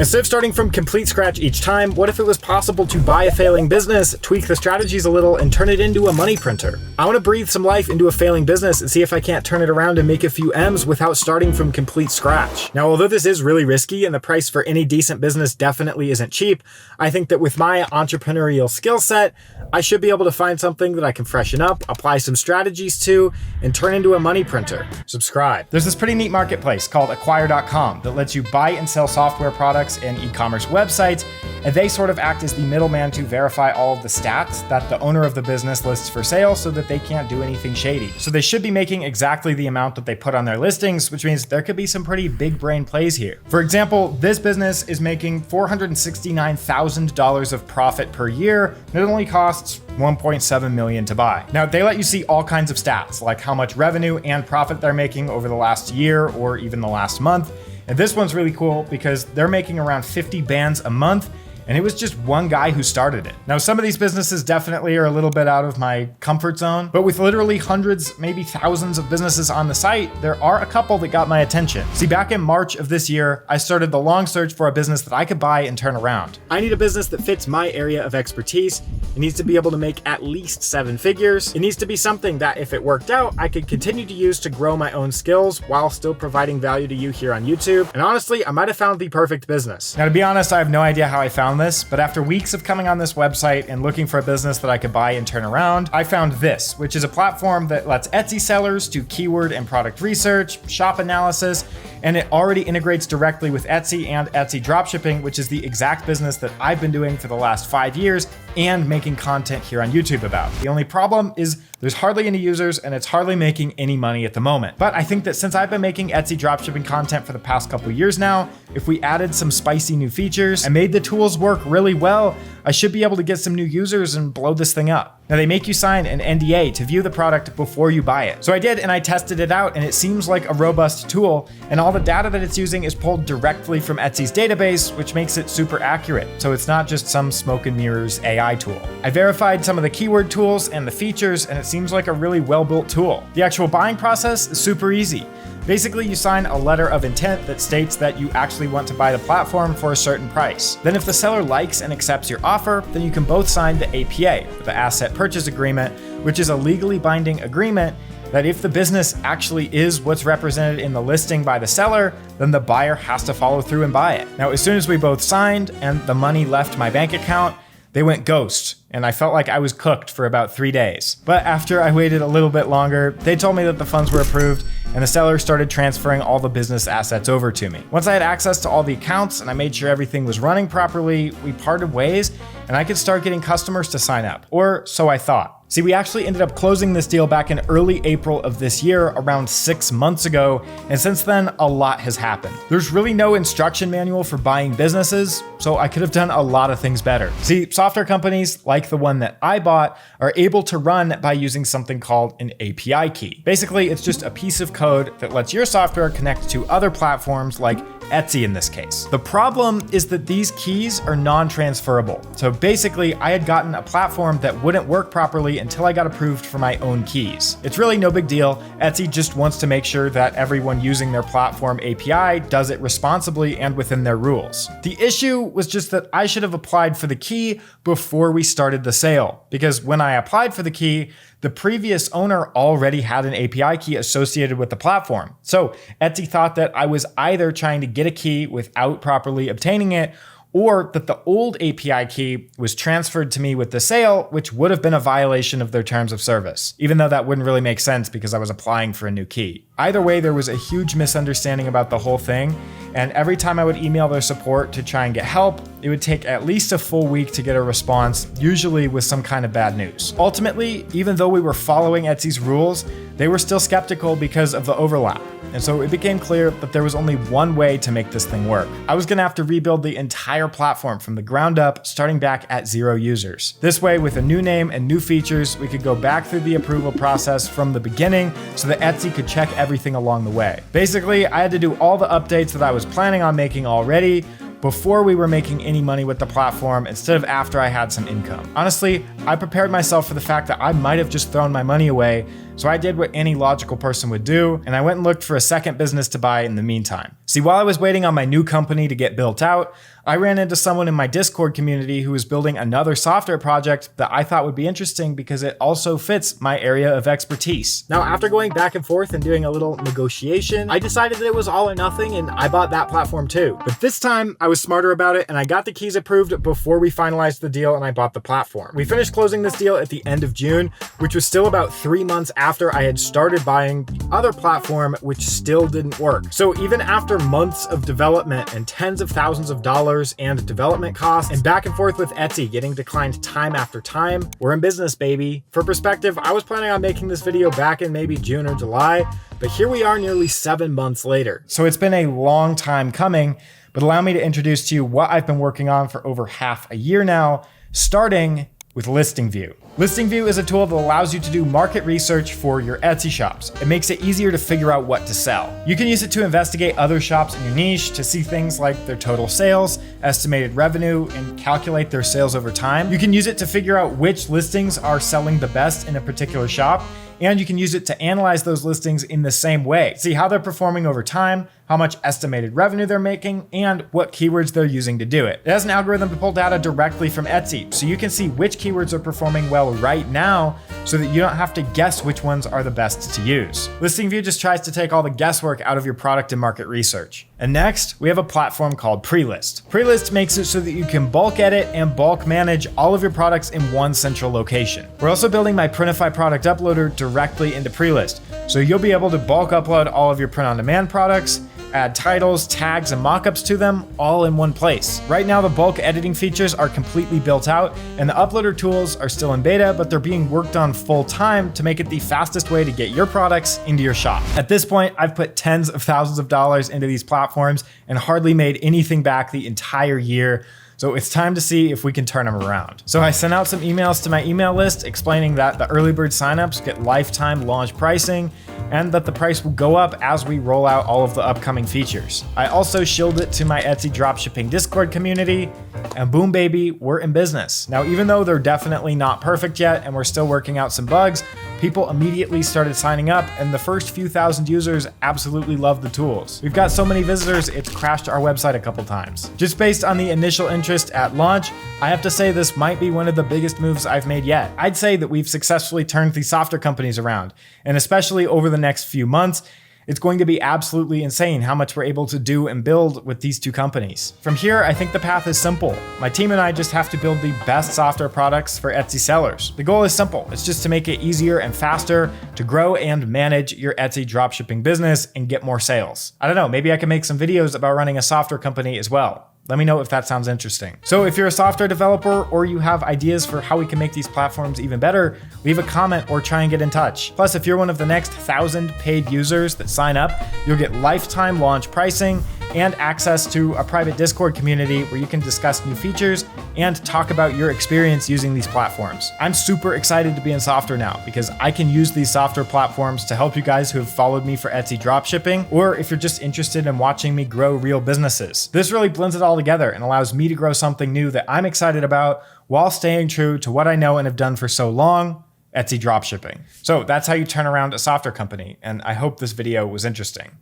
Instead of starting from complete scratch each time, what if it was possible to buy a failing business, tweak the strategies a little, and turn it into a money printer? I want to breathe some life into a failing business and see if I can't turn it around and make a few M's without starting from complete scratch. Now, although this is really risky and the price for any decent business definitely isn't cheap, I think that with my entrepreneurial skill set, I should be able to find something that I can freshen up, apply some strategies to, and turn into a money printer. Subscribe. There's this pretty neat marketplace called Acquire.com that lets you buy and sell software products and e-commerce websites, and they sort of act as the middleman to verify all of the stats that the owner of the business lists for sale so that they can't do anything shady. So they should be making exactly the amount that they put on their listings, which means there could be some pretty big brain plays here. For example, this business is making $469,000 of profit per year, and it only costs $1.7 million to buy. Now, they let you see all kinds of stats, like how much revenue and profit they're making over the last year or even the last month. And this one's really cool because they're making around 50 bands a month, and it was just one guy who started it. Now, some of these businesses definitely are a little bit out of my comfort zone, but with literally hundreds, maybe thousands of businesses on the site, there are a couple that got my attention. See, back in March of this year, I started the long search for a business that I could buy and turn around. I need a business that fits my area of expertise. It needs to be able to make at least 7 figures. It needs to be something that, if it worked out, I could continue to use to grow my own skills while still providing value to you here on YouTube. And honestly, I might have found the perfect business. Now, to be honest, I have no idea how I found this, but after weeks of coming on this website and looking for a business that I could buy and turn around, I found this, which is a platform that lets Etsy sellers do keyword and product research, shop analysis, and it already integrates directly with Etsy and Etsy dropshipping, which is the exact business that I've been doing for the last 5 years and making content here on YouTube about. The only problem is there's hardly any users and it's hardly making any money at the moment. But I think that since I've been making Etsy dropshipping content for the past couple years now, if we added some spicy new features and made the tools work really well, I should be able to get some new users and blow this thing up. Now, they make you sign an NDA to view the product before you buy it. So I did, and I tested it out, and it seems like a robust tool, and all the data that it's using is pulled directly from Etsy's database, which makes it super accurate. So it's not just some smoke and mirrors AI tool. I verified some of the keyword tools and the features, and it seems like a really well-built tool. The actual buying process is super easy. Basically, you sign a letter of intent that states that you actually want to buy the platform for a certain price. Then if the seller likes and accepts your offer, then you can both sign the APA, the Asset Purchase Agreement, which is a legally binding agreement that if the business actually is what's represented in the listing by the seller, then the buyer has to follow through and buy it. Now, as soon as we both signed and the money left my bank account, they went ghost, and I felt like I was cooked for about 3 days. But after I waited a little bit longer, they told me that the funds were approved, and the seller started transferring all the business assets over to me. Once I had access to all the accounts and I made sure everything was running properly, we parted ways, and I could start getting customers to sign up, or so I thought. See, we actually ended up closing this deal back in early April of this year, around 6 months ago, and since then, a lot has happened. There's really no instruction manual for buying businesses, so I could have done a lot of things better. See, software companies, like the one that I bought, are able to run by using something called an API key. Basically, it's just a piece of code that lets your software connect to other platforms like Etsy in this case. The problem is that these keys are non-transferable. So basically, I had gotten a platform that wouldn't work properly until I got approved for my own keys. It's really no big deal. Etsy just wants to make sure that everyone using their platform API does it responsibly and within their rules. The issue was just that I should have applied for the key before we started the sale, because when I applied for the key, the previous owner already had an API key associated with the platform. So Etsy thought that I was either trying to get a key without properly obtaining it, or that the old API key was transferred to me with the sale, which would have been a violation of their terms of service, even though that wouldn't really make sense because I was applying for a new key. Either way, there was a huge misunderstanding about the whole thing, and every time I would email their support to try and get help, it would take at least a full week to get a response, usually with some kind of bad news. Ultimately, even though we were following Etsy's rules, they were still skeptical because of the overlap. And so it became clear that there was only one way to make this thing work. I was gonna have to rebuild the entire platform from the ground up, starting back at 0 users. This way, with a new name and new features, we could go back through the approval process from the beginning so that Etsy could check everything along the way. Basically, I had to do all the updates that I was planning on making already before we were making any money with the platform instead of after I had some income. Honestly, I prepared myself for the fact that I might have just thrown my money away So I did what any logical person would do, and I went and looked for a second business to buy in the meantime. See, while I was waiting on my new company to get built out, I ran into someone in my Discord community who was building another software project that I thought would be interesting because it also fits my area of expertise. Now, after going back and forth and doing a little negotiation, I decided that it was all or nothing, and I bought that platform too. But this time I was smarter about it, and I got the keys approved before we finalized the deal, and I bought the platform. We finished closing this deal at the end of June, which was still about 3 months after I had started buying the other platform, which still didn't work. So even after months of development and tens of thousands of dollars and development costs and back and forth with Etsy getting declined time after time, we're in business, baby. For perspective, I was planning on making this video back in maybe June or July, but here we are nearly 7 months later. So it's been a long time coming, but allow me to introduce to you what I've been working on for over half a year now, starting with Listing View. Listing View is a tool that allows you to do market research for your Etsy shops. It makes it easier to figure out what to sell. You can use it to investigate other shops in your niche, to see things like their total sales, estimated revenue, and calculate their sales over time. You can use it to figure out which listings are selling the best in a particular shop, and you can use it to analyze those listings in the same way. See how they're performing over time, how much estimated revenue they're making, and what keywords they're using to do it. It has an algorithm to pull data directly from Etsy, so you can see which keywords are performing well right now so that you don't have to guess which ones are the best to use. Listing View just tries to take all the guesswork out of your product and market research. And next, we have a platform called Prelist. Prelist makes it so that you can bulk edit and bulk manage all of your products in one central location. We're also building my Printify product uploader directly into Prelist, so you'll be able to bulk upload all of your print-on-demand products, add titles, tags, and mockups to them all in one place. Right now, the bulk editing features are completely built out, and the uploader tools are still in beta, but they're being worked on full time to make it the fastest way to get your products into your shop. At this point, I've put tens of thousands of dollars into these platforms and hardly made anything back the entire year. So it's time to see if we can turn them around. So I sent out some emails to my email list explaining that the early bird signups get lifetime launch pricing and that the price will go up as we roll out all of the upcoming features. I also shilled it to my Etsy dropshipping Discord community, and boom baby, we're in business. Now, even though they're definitely not perfect yet and we're still working out some bugs, people immediately started signing up, and the first few thousand users absolutely love the tools. We've got so many visitors, it's crashed our website a couple times. Just based on the initial interest at launch, I have to say this might be one of the biggest moves I've made yet. I'd say that we've successfully turned these software companies around, and especially over the next few months, it's going to be absolutely insane how much we're able to do and build with these two companies. From here, I think the path is simple. My team and I just have to build the best software products for Etsy sellers. The goal is simple. It's just to make it easier and faster to grow and manage your Etsy dropshipping business and get more sales. I don't know, maybe I can make some videos about running a software company as well. Let me know if that sounds interesting. So if you're a software developer or you have ideas for how we can make these platforms even better, leave a comment or try and get in touch. Plus, if you're one of the next 1,000 paid users that sign up, you'll get lifetime launch pricing and access to a private Discord community where you can discuss new features and talk about your experience using these platforms. I'm super excited to be in software now because I can use these software platforms to help you guys who have followed me for Etsy dropshipping, or if you're just interested in watching me grow real businesses. This really blends it all together and allows me to grow something new that I'm excited about while staying true to what I know and have done for so long, Etsy dropshipping. So that's how you turn around a software company, and I hope this video was interesting.